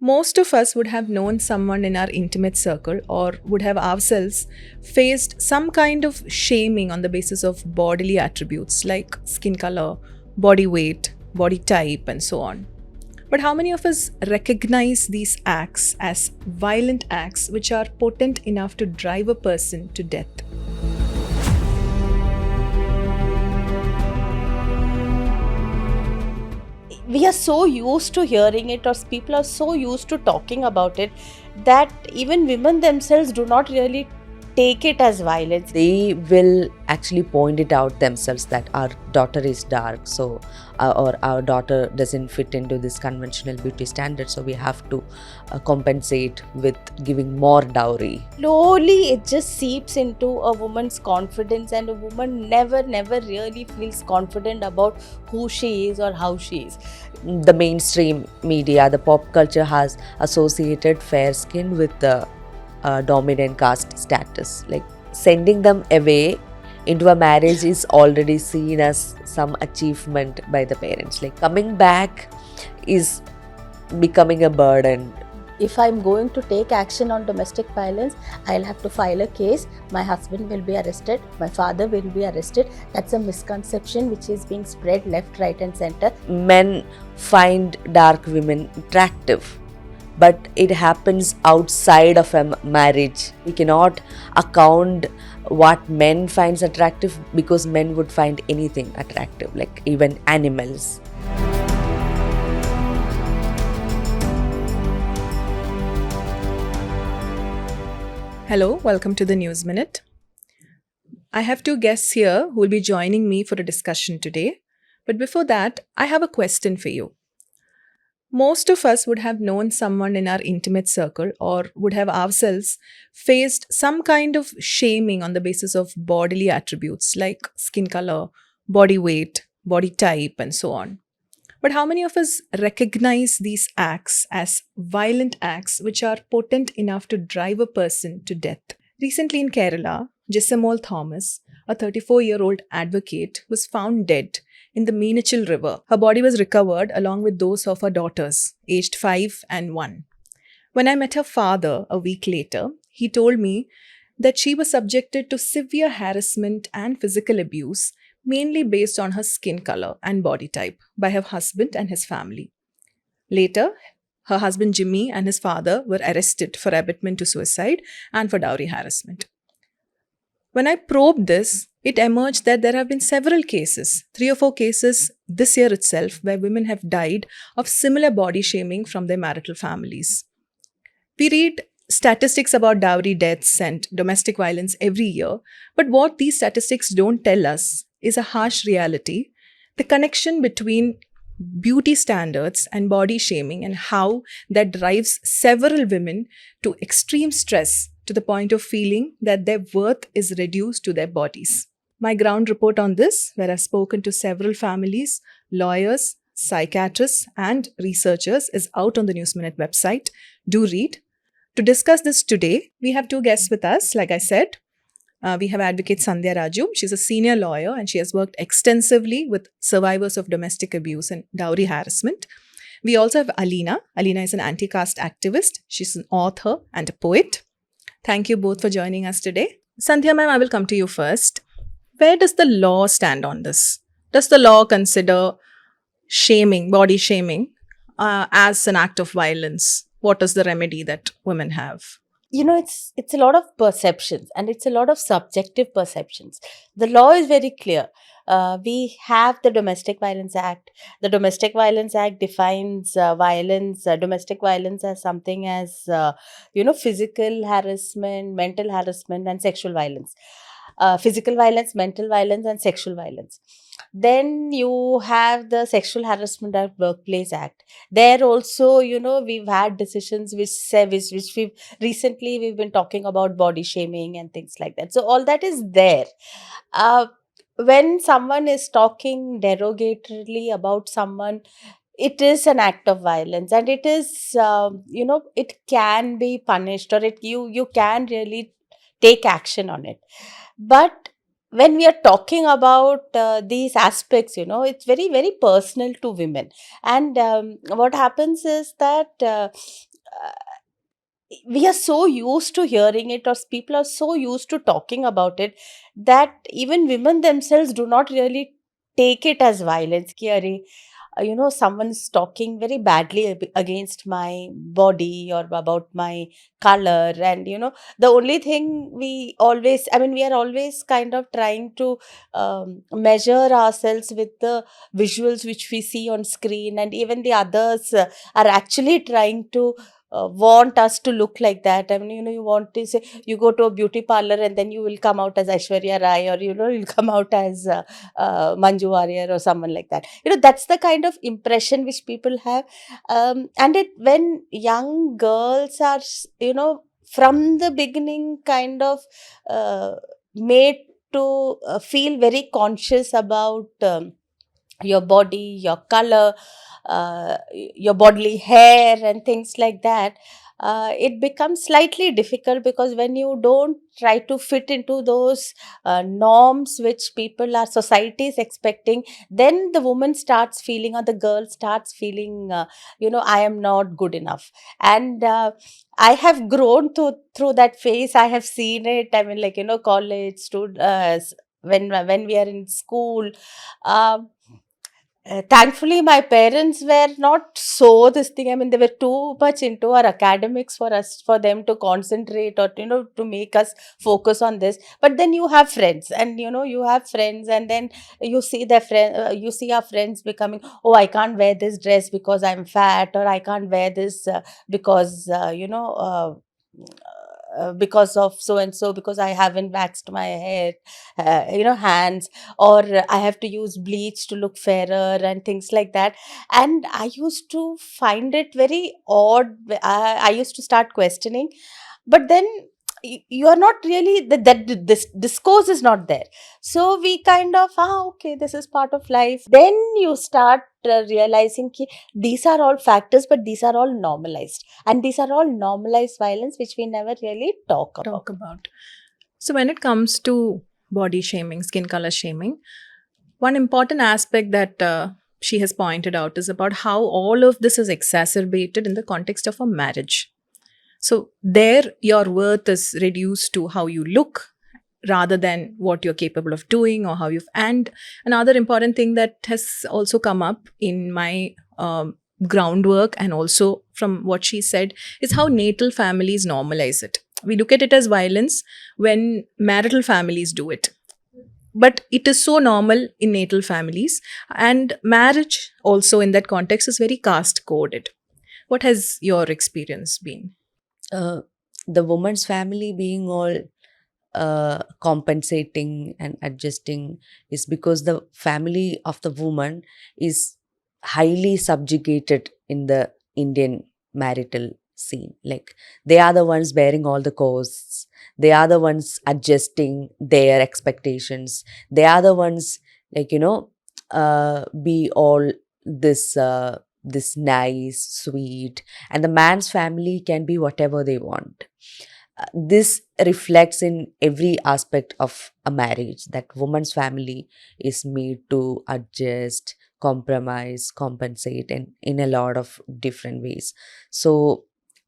Most of us would have known someone in our intimate circle or would have ourselves faced some kind of shaming on the basis of bodily attributes like skin color, body weight, body type, and so on. But how many of us recognize these acts as violent acts which are potent enough to drive a person to death? We are so used to hearing it, or people are so used to talking about it, that even women themselves do not really take it as violence. They will actually point it out themselves that our daughter is dark, so or our daughter doesn't fit into this conventional beauty standard, so we have to compensate with giving more dowry. Slowly it just seeps into a woman's confidence, and a woman never really feels confident about who she is or how she is. The mainstream media, the pop culture has associated fair skin with the dominant caste status. Like sending them away into a marriage is already seen as some achievement by the parents. Like coming back is becoming a burden. If I'm going to take action on domestic violence, I'll have to file a case. My husband will be arrested. My father will be arrested. That's a misconception which is being spread left, right, and center. Men find dark women attractive, but it happens outside of a marriage. We cannot account what men finds attractive because men would find anything attractive, like even animals. Hello, welcome to the News Minute. I have two guests here who will be joining me for a discussion today. But before that, I have a question for you. Most of us would have known someone in our intimate circle or would have ourselves faced some kind of shaming on the basis of bodily attributes like skin color, body weight, body type, and so on. But how many of us recognize these acts as violent acts which are potent enough to drive a person to death? Recently in Kerala, Jessamol Thomas, a 34-year-old advocate, was found dead in the Meenachil River. Her body was recovered along with those of her daughters, aged 5 and 1. When I met her father a week later, he told me that she was subjected to severe harassment and physical abuse, mainly based on her skin color and body type, by her husband and his family. Later, her husband Jimmy and his father were arrested for abetment to suicide and for dowry harassment. When I probed this, it emerged that there have been several cases, 3 or 4 cases this year itself, where women have died of similar body shaming from their marital families. We read statistics about dowry deaths and domestic violence every year, but what these statistics don't tell us is a harsh reality: the connection between beauty standards and body shaming, and how that drives several women to extreme stress to the point of feeling that their worth is reduced to their bodies. My ground report on this, where I've spoken to several families, lawyers, psychiatrists, and researchers, is out on the News Minute website. Do read. To discuss this today, we have two guests with us, like I said. We have advocate Sandhya Raju. She's a senior lawyer and she has worked extensively with survivors of domestic abuse and dowry harassment. We also have Alina. Alina is an anti-caste activist. She's an author and a poet. Thank you both for joining us today. Sandhya ma'am, I will come to you first. Where does the law stand on this? Does the law consider shaming, body shaming, as an act of violence? What is the remedy that women have? It's a lot of perceptions, and it's a lot of subjective perceptions. The law is very clear. We have the Domestic Violence Act. The Domestic Violence Act defines domestic violence as something as physical harassment, mental harassment, and sexual violence. Physical violence, mental violence, and sexual violence. Then you have the Sexual Harassment at Workplace Act. There also, we've had decisions which we've been talking about body shaming and things like that. So all that is there. When someone is talking derogatorily about someone, it is an act of violence, and it is, it can be punished, or you can really take action on it. But when we are talking about these aspects, it's very, very personal to women. And what happens is that we are so used to hearing it, or people are so used to talking about it, that even women themselves do not really take it as violence. Ki, "Arey, someone's talking very badly against my body or about my color." And the only thing we always, I mean, we are always kind of trying to measure ourselves with the visuals which we see on screen, and even the others are actually trying to want us to look like that. I mean, you want to say, you go to a beauty parlor and then you will come out as Aishwarya Rai, or you'll come out as Manju Warrior or someone like that. That's the kind of impression which people have. And when young girls are from the beginning kind of made to feel very conscious about your body, your color, your bodily hair, and things like that, it becomes slightly difficult, because when you don't try to fit into those norms which people, our society is expecting, then the woman starts feeling, or the girl starts feeling, I am not good enough. And I have grown through that phase. I have seen it. I mean, like, college students, when we are in school. um Thankfully, my parents were not so this thing. I mean, they were too much into our academics for them to concentrate, or to make us focus on this. But then you have friends, and you have friends, and then you see their friend, you see our friends becoming, "Oh, I can't wear this dress because I'm fat," or "I can't wear this because because of so and so, because I haven't waxed my hair, hands, or I have to use bleach to look fairer," and things like that. And I used to find it very odd. I used to start questioning, but then you are not really, that this discourse is not there. So we kind of, okay, this is part of life. Then you start realizing ki, these are all factors, but these are all normalized, and these are all normalized violence which we never really talk about. Talk about. So, when it comes to body shaming, skin color shaming, one important aspect that she has pointed out is about how all of this is exacerbated in the context of a marriage. So, there your worth is reduced to how you look rather than what you're capable of doing or how you've. And another important thing that has also come up in my groundwork and also from what she said is how natal families normalize it. We look at it as violence when marital families do it. But it is so normal in natal families, and marriage also in that context is very caste coded. What has your experience been? The woman's family being all compensating and adjusting is because the family of the woman is highly subjugated in the Indian marital scene. Like, they are the ones bearing all the costs, they are the ones adjusting their expectations, they are the ones, like, be all this nice, sweet, and the man's family can be whatever they want. This reflects in every aspect of a marriage, that woman's family is made to adjust, compromise, compensate, and in a lot of different ways. So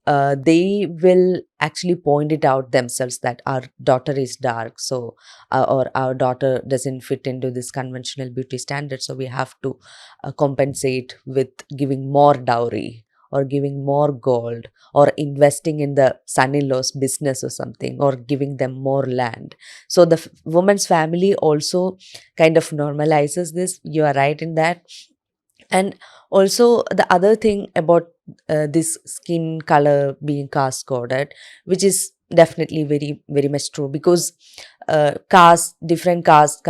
they will actually point it out themselves that our daughter is dark, so or our daughter doesn't fit into this conventional beauty standard, so we have to compensate with giving more dowry or giving more gold or investing in the son-in-law's business or something, or giving them more land. So the woman's family also kind of normalizes this. You are right in that. And also the other thing about this skin color being caste coded, which is definitely very very much true, because different caste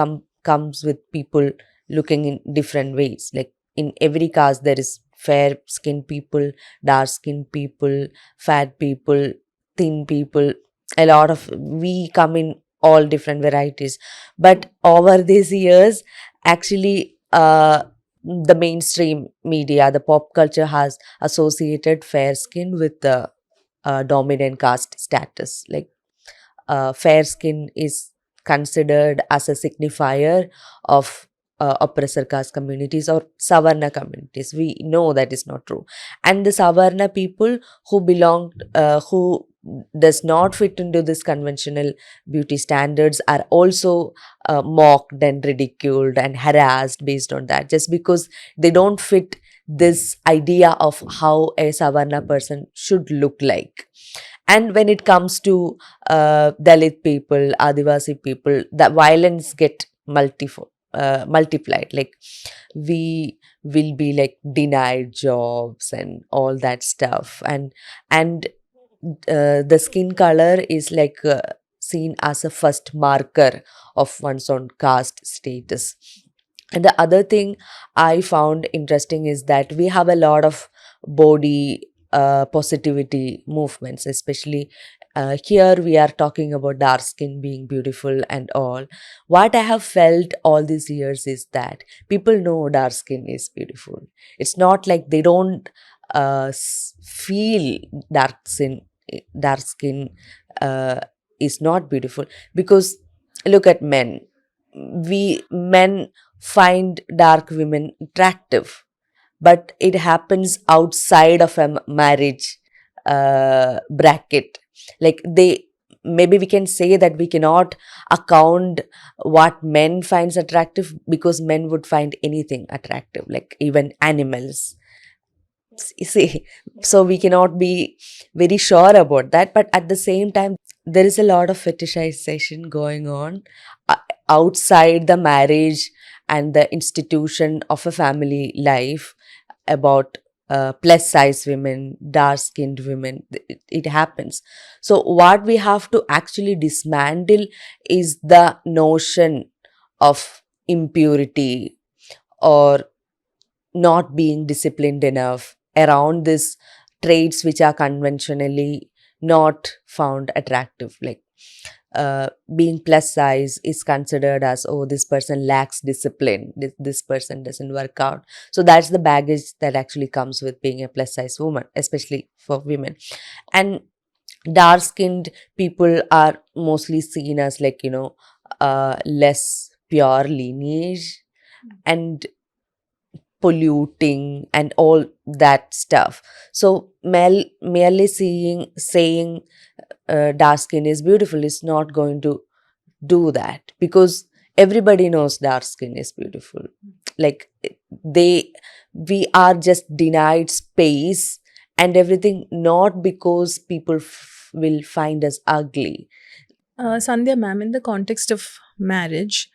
comes with people looking in different ways. Like, in every caste there is fair skinned people, dark skinned people, fat people, thin people. A lot of, we come in all different varieties. But over these years, actually, the mainstream media, the pop culture has associated fair skin with the dominant caste status. Like, fair skin is considered as a signifier of oppressor caste communities or Savarna communities. We know that is not true. And the Savarna people who belong, who does not fit into this conventional beauty standards are also mocked and ridiculed and harassed based on that, just because they don't fit this idea of how a Savarna person should look like. And when it comes to Dalit people, Adivasi people, the violence get multiplied. Like, we will be like denied jobs and all that stuff, and the skin color is like seen as a first marker of one's own caste status. And the other thing I found interesting is that we have a lot of body positivity movements, especially here we are talking about dark skin being beautiful and all. What I have felt all these years is that people know dark skin is beautiful. It's not like they don't feel dark skin uh, is not beautiful, because look at men. We men find dark women attractive, but it happens outside of a marriage bracket. Like, they, maybe we can say that we cannot account what men finds attractive, because men would find anything attractive, like even animals. See, so we cannot be very sure about that, but at the same time there is a lot of fetishization going on uh, outside the marriage and the institution of a family life about plus size women, dark skinned women. It happens. So what we have to actually dismantle is the notion of impurity or not being disciplined enough around these traits which are conventionally not found attractive. Like, being plus size is considered as, oh, this person lacks discipline, this person doesn't work out. So that's the baggage that actually comes with being a plus size woman, especially for women. And dark skinned people are mostly seen as, like, less pure lineage and polluting and all that stuff. So merely saying dark skin is beautiful is not going to do that, because everybody knows dark skin is beautiful. Like, they we are just denied space and everything, not because people will find us ugly. Sandhya ma'am, in the context of marriage,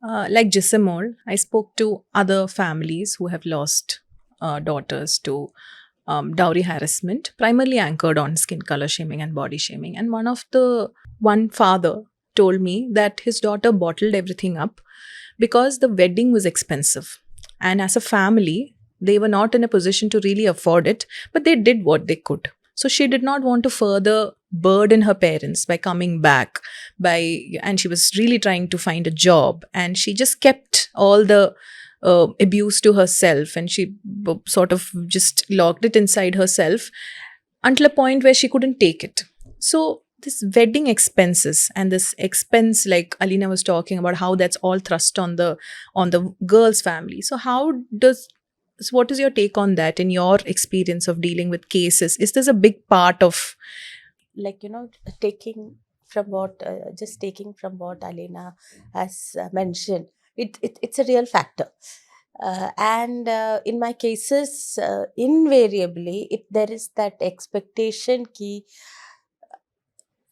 like Jissimol, I spoke to other families who have lost daughters to dowry harassment, primarily anchored on skin color shaming and body shaming. And one father told me that his daughter bottled everything up because the wedding was expensive. And as a family, they were not in a position to really afford it, but they did what they could. So she did not want to further burden her parents by coming back and she was really trying to find a job, and she just kept all the abuse to herself, and she sort of just locked it inside herself until a point where she couldn't take it. So this wedding expenses and this expense, like Alina was talking about, how that's all thrust on the girl's family. So what is your take on that in your experience of dealing with cases? Is this a big part of? Like, taking from what Alina has mentioned, it's a real factor. And in my cases, invariably, there is that expectation ki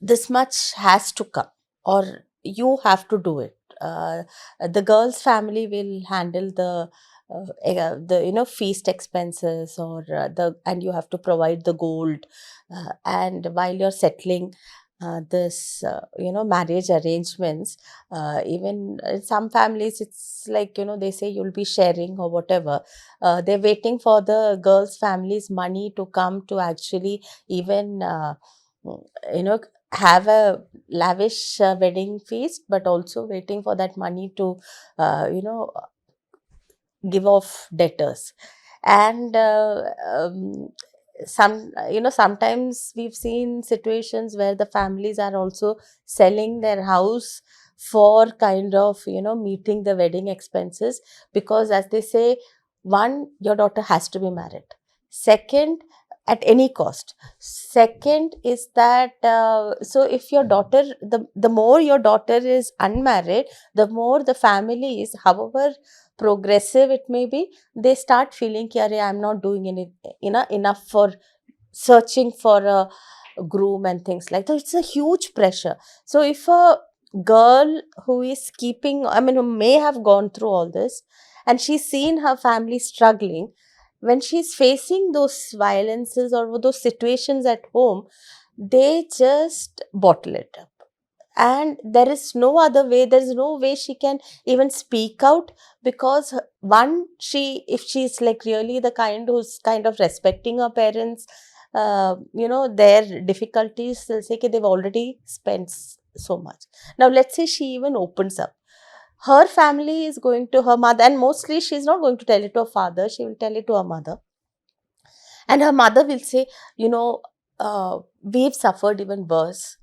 this much has to come, or you have to do it. The girl's family will handle the feast expenses, or and you have to provide the gold, and while you're settling this marriage arrangements, even in some families it's like, they say you'll be sharing or whatever. They're waiting for the girl's family's money to come to actually even have a lavish wedding feast, but also waiting for that money to give off debtors. And sometimes we've seen situations where the families are also selling their house for kind of, meeting the wedding expenses, because as they say, one, your daughter has to be married. Second, at any cost. Second is that, so if your daughter, the more your daughter is unmarried, the more the family is, however progressive it may be, they start feeling, "Ki, I'm not doing enough for searching for a groom," and things like that. It's a huge pressure. So if a girl who is keeping, I mean, who may have gone through all this, and she's seen her family struggling, when she's facing those violences or those situations at home, they just bottle it up. And there is no other way, there is no way she can even speak out, because one, if she's like really the kind who's kind of respecting her parents, their difficulties, they'll say, okay, they've already spent so much. Now let's say she even opens up, her family is going to her mother, and mostly she's not going to tell it to her father, she will tell it to her mother, and her mother will say, we've suffered even worse,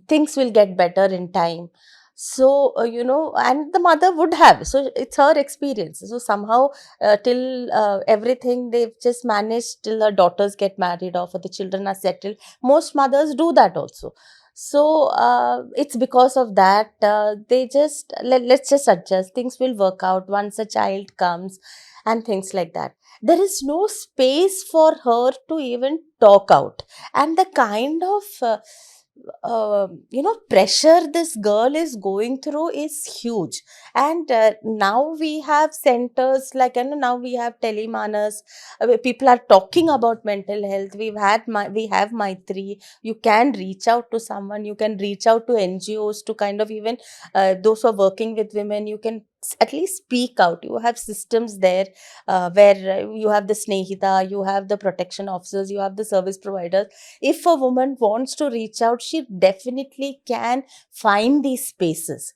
things will get better in time. So, and the mother would have. So, it's her experience. So, somehow, till everything, they've just managed till her daughters get married off or the children are settled. Most mothers do that also. So, it's because of that, they just, let's just adjust. Things will work out once a child comes and things like that. There is no space for her to even talk out. And the kind of pressure this girl is going through is huge. And now we have centers like, now we have telemanas, where people are talking about mental health. We have Maitri. You can reach out to someone, you can reach out to NGOs to kind of even those who are working with women, you can at least speak out. You have systems there, where you have the Snehita, you have the protection officers, you have the service providers. If a woman wants to reach out, she definitely can find these spaces.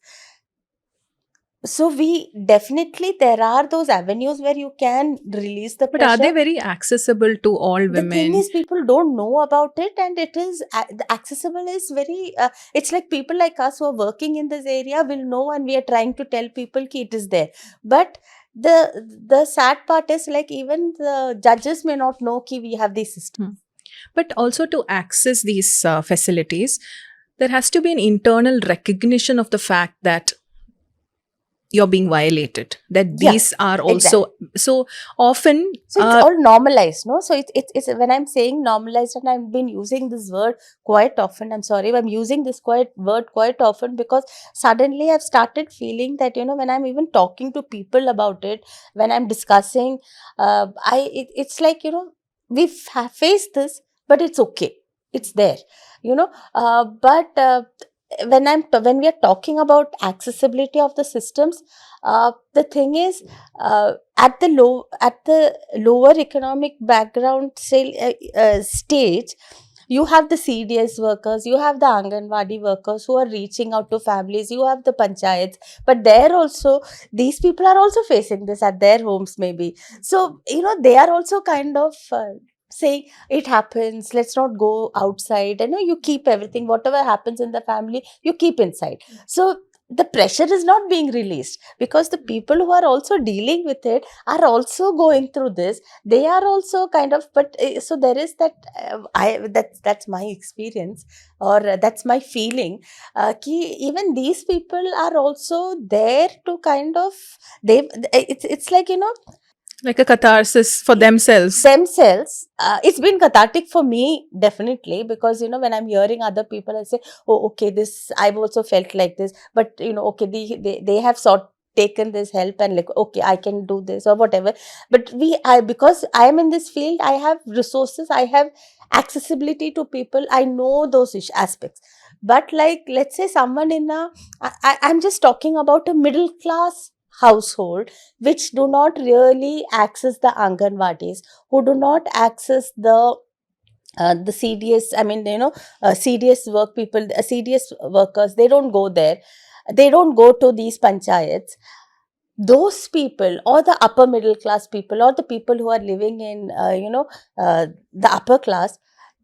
So there are those avenues where you can release the But are they pressure. very accessible to all The thing women? is, people don't know about it, and it is the accessible is very. It's like people like us who are working in this area will know, and we are trying to tell people ki it is there. But the sad part is, like, even the judges may not know ki we have these systems. But also to access these facilities, there has to be an internal recognition of the fact that you're being violated, that Yeah, these are also so often. So it's all normalized, no? So it's when I'm saying normalized, and I've been using this word quite often. I'm sorry, I'm using this word quite often, because suddenly I've started feeling that, when I'm even talking to people about it, when I'm discussing, it's like, we've faced this, but it's okay, it's there, but when we are talking about accessibility of the systems, the thing is, at the lower economic background stage, you have the CDS workers, you have the Anganwadi workers who are reaching out to families, you have the panchayats, but there also, these people are also facing this at their homes maybe. So, they are also kind of saying, it happens, let's not go outside. You keep everything, whatever happens in the family, you keep inside. So, the pressure is not being released, because the people who are also dealing with it are also going through this. They are also kind of, but so there is that, that's my experience, or that's my feeling, ki even these people are also there to kind of, it's like, like a catharsis for themselves. It's been cathartic for me, definitely, because when I'm hearing other people, I say, oh, okay, this, I've also felt like this, but okay, they have taken this help, and like, okay, I can do this or whatever. But because I am in this field, I have resources, I have accessibility to people, I know those aspects. But like, let's say someone I'm just talking about a middle class household, which do not really access the Anganwadis, who do not access the CDS, I mean, CDS CDS workers, they don't go there. They don't go to these panchayats. Those people, or the upper middle class people, or the people who are living in, the upper class,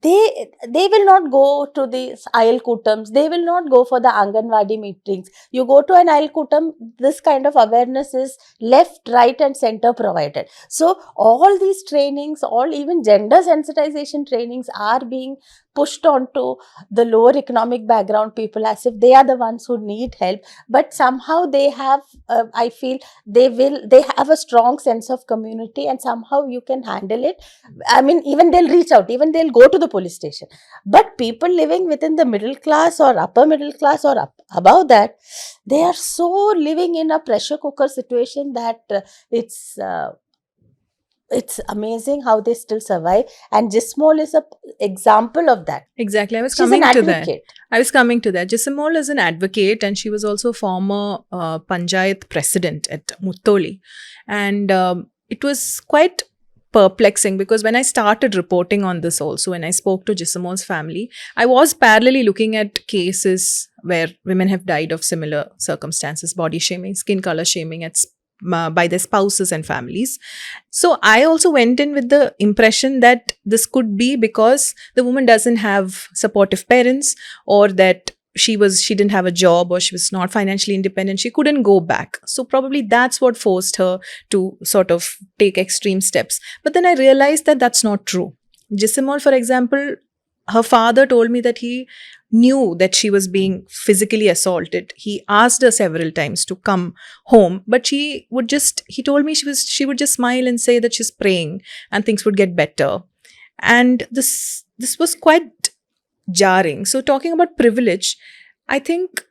they will not go to the Ayal Kutams, they will not go for the Anganwadi meetings. You go to an Ayal Kutam, this kind of awareness is left, right and center provided. So all these trainings, all even gender sensitization trainings are being pushed onto the lower economic background people as if they are the ones who need help, but somehow they have, I feel they have a strong sense of community and somehow you can handle it. I mean, even they'll reach out, even they'll go to the police station. But people living within the middle class or upper middle class or above that, they are so living in a pressure cooker situation that it's amazing how they still survive. And Jismol is a example of that. Exactly. I was She's an coming to that. advocate. I was coming to that. Jisimol is an advocate and she was also former Panchayat president at Muttoli. And it was quite perplexing because when I started reporting on this also, when I spoke to Jisimol's family, I was parallelly looking at cases where women have died of similar circumstances, body shaming, skin color shaming by their spouses and families. So I also went in with the impression that this could be because the woman doesn't have supportive parents, or that she didn't have a job, or she was not financially independent, she couldn't go back. So probably that's what forced her to sort of take extreme steps. But then I realized that that's not true. Jisimol, for example, her father told me that he knew that she was being physically assaulted. He asked her several times to come home, but he told me she would just smile and say that she's praying and things would get better. And this was quite jarring. So talking about privilege, I think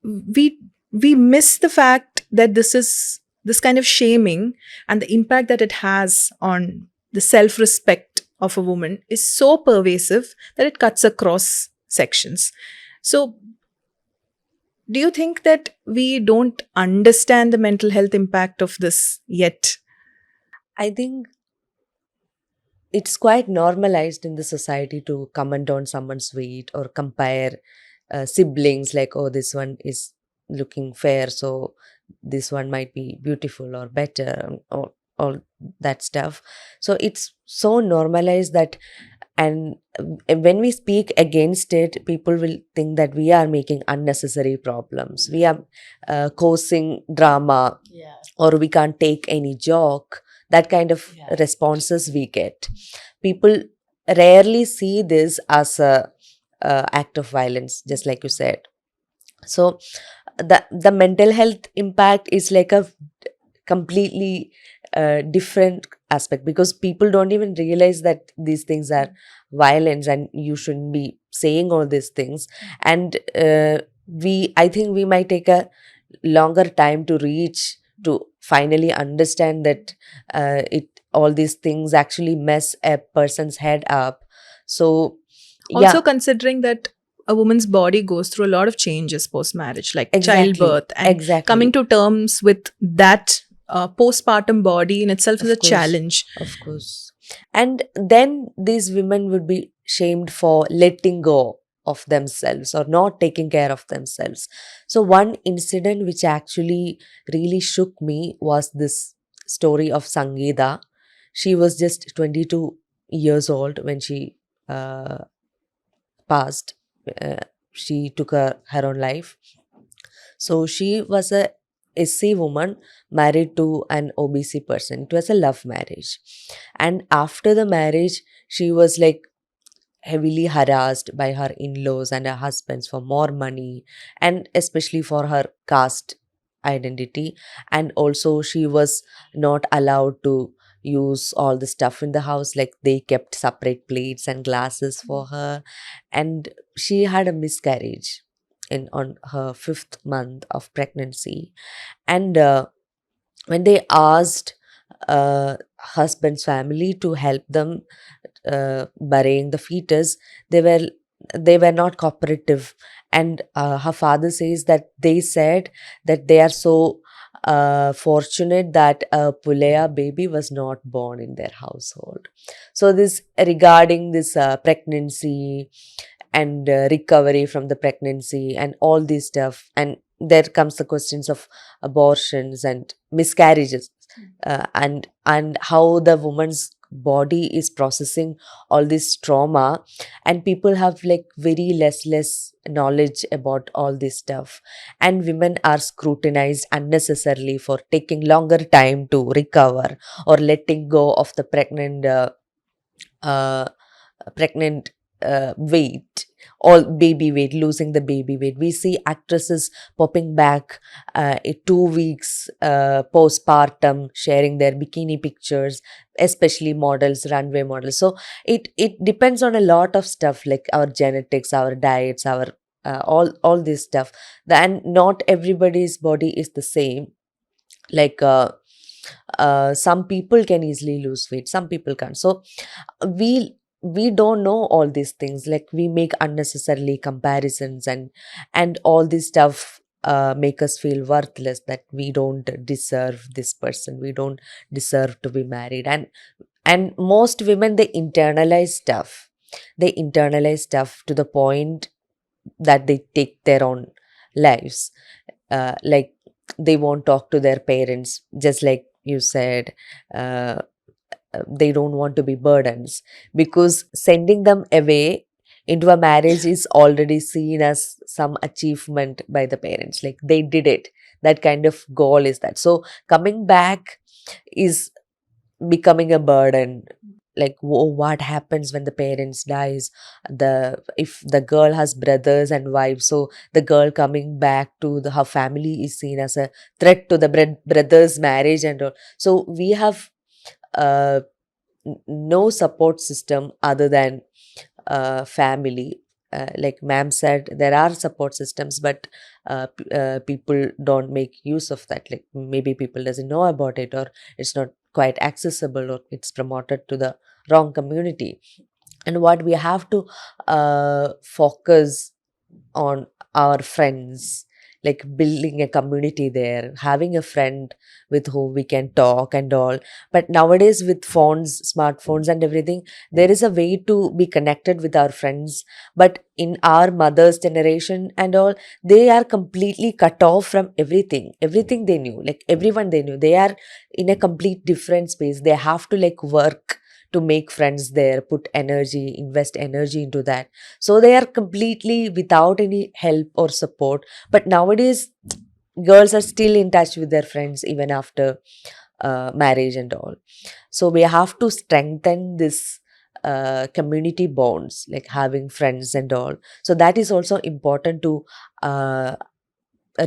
we miss the fact that this kind of shaming and the impact that it has on the self-respect of a woman is so pervasive that it cuts across sections. So do you think that we don't understand the mental health impact of this yet? I think it's quite normalized in the society to comment on someone's weight or compare siblings, like, oh, this one is looking fair, so this one might be beautiful or better, or all that stuff. So it's so normalized that, and when we speak against it, people will think that we are making unnecessary problems, we are causing drama, or we can't take any joke. That kind of responses we get. People rarely see this as a act of violence, just like you said. So the mental health impact is like a completely different aspect, because people don't even realize that these things are violence and you shouldn't be saying all these things. And I think we might take a longer time to reach to finally understand that all these things actually mess a person's head up. So Also considering that a woman's body goes through a lot of changes post-marriage, like childbirth, and coming to terms with that postpartum body in itself is a challenge. Of course. And then these women would be shamed for letting go of themselves or not taking care of themselves. So one incident which actually really shook me was this story of Sangeeta. She was just 22 years old when she passed. She took her own life. So she was a SC woman married to an OBC person. It was a love marriage. And after the marriage, she was like heavily harassed by her in-laws and her husbands for more money, and especially for her caste identity. And also she was not allowed to use all the stuff in the house, like they kept separate plates and glasses for her. And she had a miscarriage on her 5th month of pregnancy. And when they asked husband's family to help them burying the fetus, they were not cooperative. And her father says that they said that they are so fortunate that a Pulaya baby was not born in their household. So this regarding this pregnancy and recovery from the pregnancy and all this stuff, and there comes the questions of abortions and miscarriages, and how the woman's body is processing all this trauma, and people have like very less knowledge about all this stuff, and women are scrutinized unnecessarily for taking longer time to recover or letting go of the uh, pregnant weight, or baby weight, losing the baby weight. We see actresses popping back in 2 weeks postpartum, sharing their bikini pictures, especially models, runway models. So it depends on a lot of stuff, like our genetics, our diets, our all this stuff. And not everybody's body is the same. Like some people can easily lose weight, some people can't. So we don't know all these things, like we make unnecessarily comparisons, and all this stuff make us feel worthless, that we don't deserve this person, we don't deserve to be married. And most women, they internalize stuff, to the point that they take their own lives. Like they won't talk to their parents, just like you said. uh, they don't want to be burdens, because sending them away into a marriage is already seen as some achievement by the parents, like they did it, that kind of goal is that. So coming back is becoming a burden. Like what happens when the parents dies, if the girl has brothers and wives, so the girl coming back to her family is seen as a threat to the brother's marriage and all. So we have uh, no support system other than family. Like ma'am said, there are support systems, but people don't make use of that. Like maybe people doesn't know about it, or it's not quite accessible, or it's promoted to the wrong community. And what we have to focus on our friends, like building a community there, having a friend with whom we can talk and all. But nowadays, with phones, smartphones and everything, there is a way to be connected with our friends. But in our mother's generation and all, they are completely cut off from everything they knew, like everyone they knew. They are in a complete different space. They have to like work to make friends there, put energy, invest energy into that. So they are completely without any help or support. But nowadays, girls are still in touch with their friends even after marriage and all. So we have to strengthen this community bonds, like having friends and all. So that is also important to uh,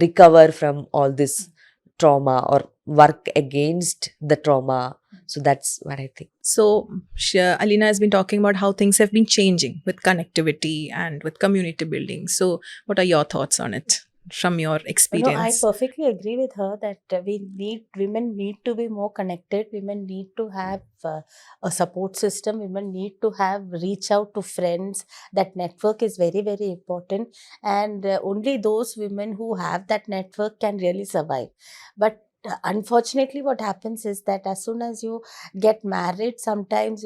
recover from all this trauma, or work against the trauma. So that's what I think. So, Alina has been talking about how things have been changing with connectivity and with community building. So, what are your thoughts on it from your No, I experience? perfectly agree with her that women need to be more connected. Women need to have a support system. Women need to have reach out to friends. That network is very, very important. And only those women who have that network can really survive. But unfortunately, what happens is that as soon as you get married, sometimes,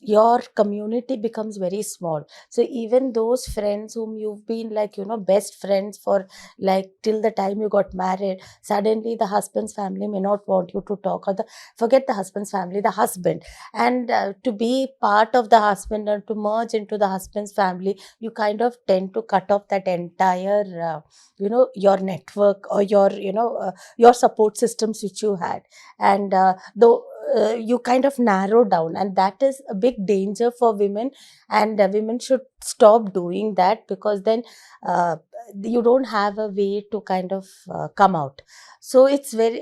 your community becomes very small. So even those friends whom you've been like, best friends for like till the time you got married, suddenly the husband's family may not want you to talk, or forget the husband's family, the husband. And to be part of the husband or to merge into the husband's family, you kind of tend to cut off that entire your network, or your support systems which you had. And though you kind of narrow down, and that is a big danger for women. And women should stop doing that, because then you don't have a way to kind of come out. So it's very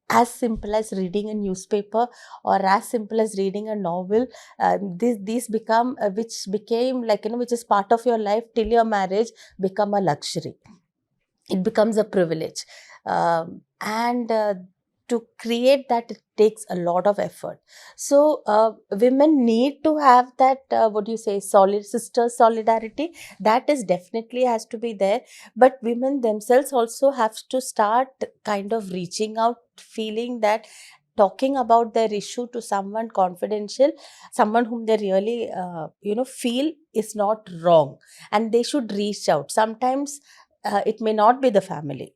as simple as reading a newspaper, or as simple as reading a novel. These become which became like, which is part of your life till your marriage, become a luxury. It becomes a privilege. And to create that, it takes a lot of effort. So women need to have that, what do you say, solid sister solidarity. That is definitely has to be there. But women themselves also have to start kind of reaching out, feeling that talking about their issue to someone confidential, someone whom they really feel is not wrong, and they should reach out. Sometimes it may not be the family.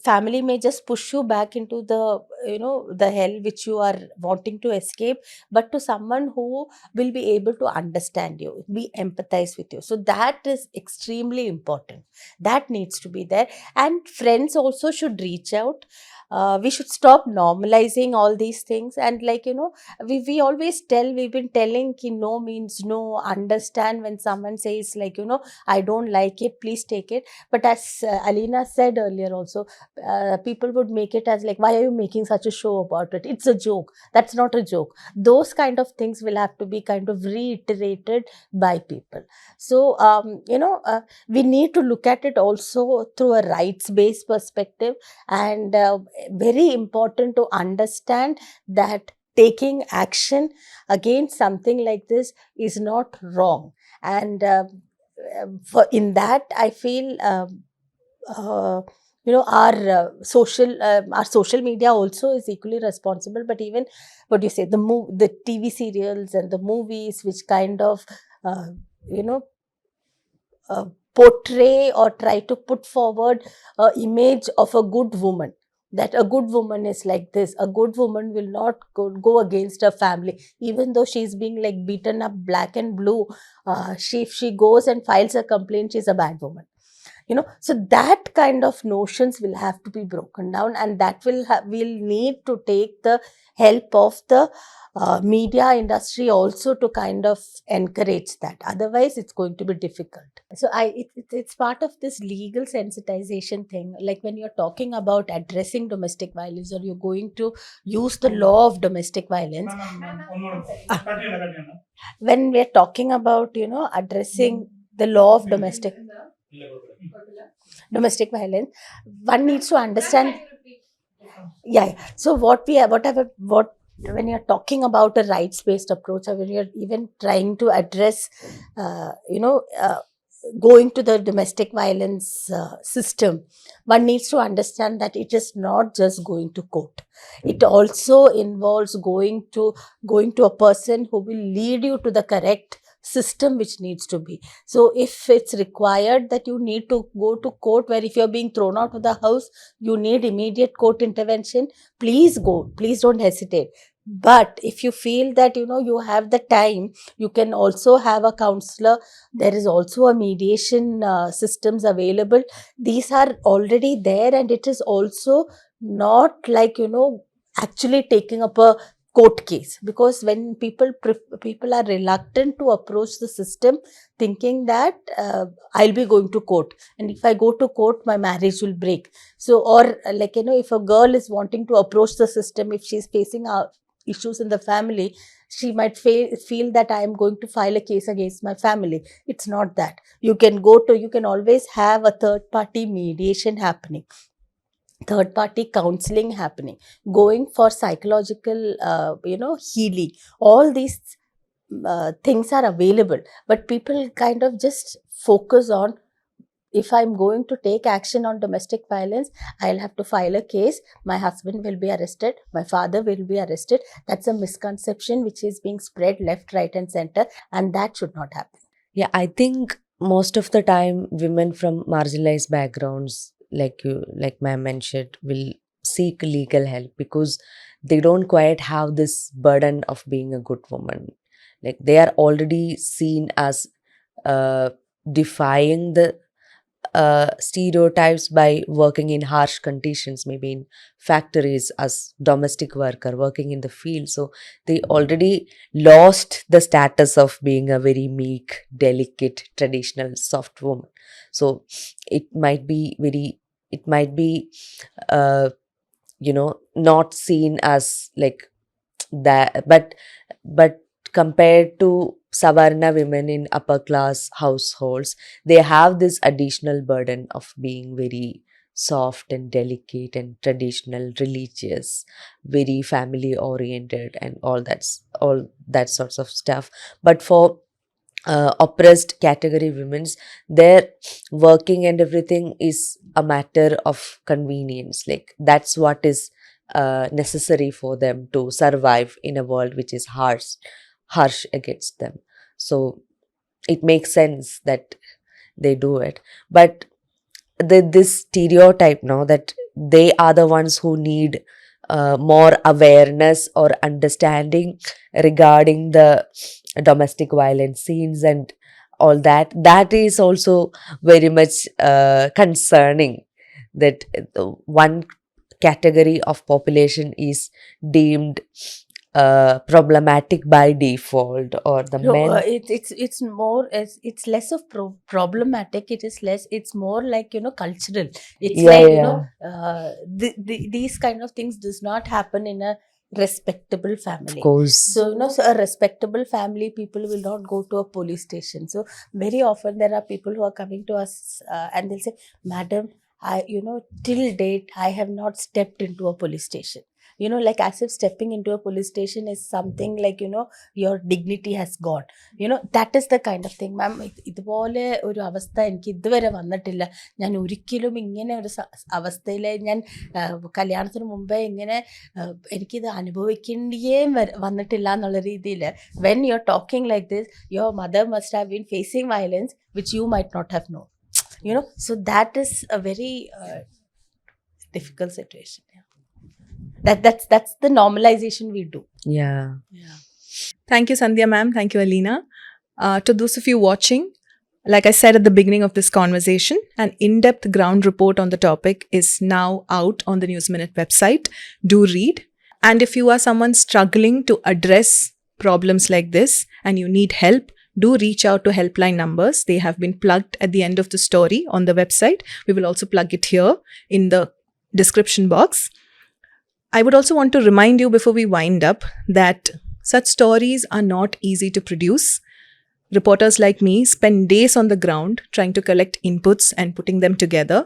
family may just push you back into the hell which you are wanting to escape, but to someone who will be able to understand you, be empathize with you. So that is extremely important. That needs to be there. And friends also should reach out. We should stop normalizing all these things. And we always we've been telling ki no means no. Understand when someone says I don't like it, please take it. But as Alina said earlier also, people would make it as like, why are you making such a show about it? It's a joke. That's not a joke. Those kind of things will have to be kind of reiterated by people. So we need to look at it also through a rights based perspective. And very important to understand that taking action against something like this is not wrong. And for in that I feel our social media also is equally responsible. But even what do you say, the TV serials and the movies which kind of uh, you know uh, portray or try to put forward a image of a good woman, that a good woman is like this. A good woman will not go against her family, even though she's being like beaten up black and blue. If she goes and files a complaint, she's a bad woman. So that kind of notions will have to be broken down, and that will need to take the help of the media industry also to kind of encourage that. Otherwise it's going to be difficult. So it's part of this legal sensitization thing. Like when you're talking about addressing domestic violence, or you're going to use the law of domestic violence, when we're talking about addressing the law of domestic violence, one needs to understand. Yeah. So when you're talking about a rights based approach, or when you're even trying to address going to the domestic violence system, one needs to understand that it is not just going to court. It also involves going to a person who will lead you to the correct system which needs to be. So if it's required that you need to go to court, where if you're being thrown out of the house, you need immediate court intervention, please go, please don't hesitate. But if you feel that you have the time, you can also have a counselor. There is also a mediation systems available. These are already there, and it is also not like actually taking up a court case. Because when people are reluctant to approach the system, thinking that I'll be going to court, and if I go to court, my marriage will break. So, or if a girl is wanting to approach the system, if she's facing issues in the family, she might feel that I am going to file a case against my family. It's not that. You can always have a third party mediation happening, third party counseling happening, going for psychological healing. All these things are available, but people kind of just focus on, if I'm going to take action on domestic violence, I'll have to file a case, my husband will be arrested, my father will be arrested. That's a misconception which is being spread left, right and center, and that should not happen. Yeah, I think most of the time women from marginalized backgrounds, like ma'am mentioned, will seek legal help because they don't quite have this burden of being a good woman. Like they are already seen as uh, defying the stereotypes by working in harsh conditions, maybe in factories as domestic worker, working in the field. So they already lost the status of being a very meek, delicate, traditional, soft woman. So it might be uh, not seen as like that, but compared to Savarna women in upper class households, they have this additional burden of being very soft and delicate and traditional, religious, very family oriented, and all that sorts of stuff. But for oppressed category women's, their working and everything is a matter of convenience. Like that's what is necessary for them to survive in a world which is harsh against them. So it makes sense that they do it. But this stereotype now that they are the ones who need more awareness or understanding regarding the domestic violence scenes and all that is also very much concerning, that one category of population is deemed problematic by default, or the No, men. it's more as it's less of problematic. It is less. It's more like cultural. It's Yeah, like yeah, these kind of things does not happen in a respectable of family. course. So a respectable family, people will not go to a police station. So very often there are people who are coming to us and they'll say, "Madam, I till date I have not stepped into a police station." Like as if stepping into a police station is something like your dignity has gone. That is the kind of thing. മാം ഇതുപോലെ ഒരു അവസ്ഥ എനിക്ക് ഇതുവരെ വന്നിട്ടില്ല. ഞാൻ ഒരിക്കലും ഇങ്ങനെ ഒരു അവസ്ഥയിൽ ഞാൻ കല്യാണത്തിന് മുമ്പേ ഇങ്ങനെ എനിക്കിത് അനുഭവിക്കേണ്ടിയേ വന്നിട്ടില്ല എന്നുള്ള രീതിയിൽ when you're talking like this, your mother must have been facing violence which you might not have known. So that is a very difficult situation. That's the normalization we do. Yeah. Thank you, Sandhya ma'am. Thank you, Alina. To those of you watching, like I said at the beginning of this conversation, an in-depth ground report on the topic is now out on the News Minute website. Do read. And if you are someone struggling to address problems like this and you need help, do reach out to helpline numbers. They have been plugged at the end of the story on the website. We will also plug it here in the description box. I would also want to remind you before we wind up that such stories are not easy to produce. Reporters like me spend days on the ground trying to collect inputs and putting them together.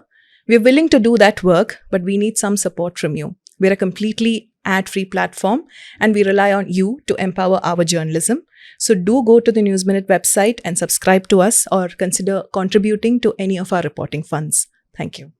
We're willing to do that work, but we need some support from you. We're a completely ad-free platform and we rely on you to empower our journalism. So do go to the News Minute website and subscribe to us or consider contributing to any of our reporting funds. Thank you.